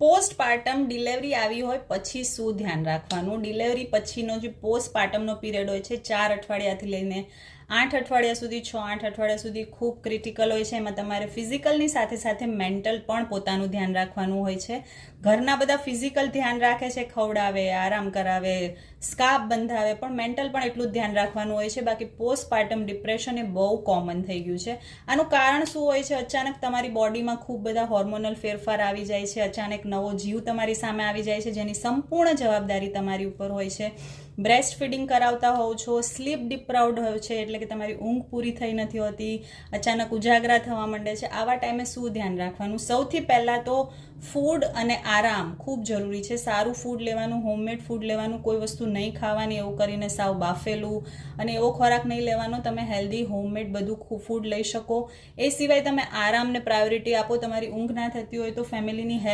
Postpartum delivery આવી હોય પછી શું ધ્યાન રાખવાનું? ડિલિવરી પછીનો જે પોસ્ટપાર્ટમનો પીરિયડ હોય છે 4 અઠવાડિયાથી લઈને 8 અઠવાડિયા સુધી, 6-8 અઠવાડિયા સુધી ખૂબ ક્રિટિકલ હોય છે. એમાં તમારે ફિઝિકલની સાથે સાથે મેન્ટલ પણ પોતાનું ધ્યાન રાખવાનું હોય છે. ઘરના બધા ફિઝિકલ ધ્યાન રાખે છે, ખવડાવે, આરામ કરાવે, સ્કાર્ફ બંધાવે, પણ મેન્ટલ પણ એટલું જ ધ્યાન રાખવાનું હોય છે. બાકી પોસ્ટપાર્ટમ ડિપ્રેશન એ બહુ કોમન થઈ ગયું છે. આનું કારણ શું હોય છે? અચાનક તમારી બોડીમાં ખૂબ બધા હોર્મોનલ ફેરફાર આવી જાય છે. અચાનક નવો જીવ તમારી સામે આવી જાય છે, જેની સંપૂર્ણ જવાબદારી તમારી ઉપર હોય છે. બ્રેસ્ટ ફીડિંગ કરાવતા હોવ છો, સ્લીપ ડિપ્રાઉડ હોય છે, એટલે કે તમારી ઊંઘ પૂરી થઈ નથી હોતી, અચાનક ઉજાગરા થવા માંડે છે. આવા ટાઈમે શું ધ્યાન રાખવાનું? સૌથી પહેલાં તો ફૂડ અને આરામ ખૂબ જરૂરી છે. સારું ફૂડ લેવાનું, હોમમેડ ફૂડ લેવાનું, કોઈ વસ્તુ નહીં ખાવાની એવું કરીને સાવ બાફેલું અને એવો ખોરાક નહીં લેવાનો. તમે હેલ્ધી હોમમેડ બધું ફૂડ લઈ શકો. એ સિવાય તમે આરામને પ્રાયોરિટી આપો. તમારી ઊંઘ ના થતી હોય તો ફેમિલીની હેલ્થ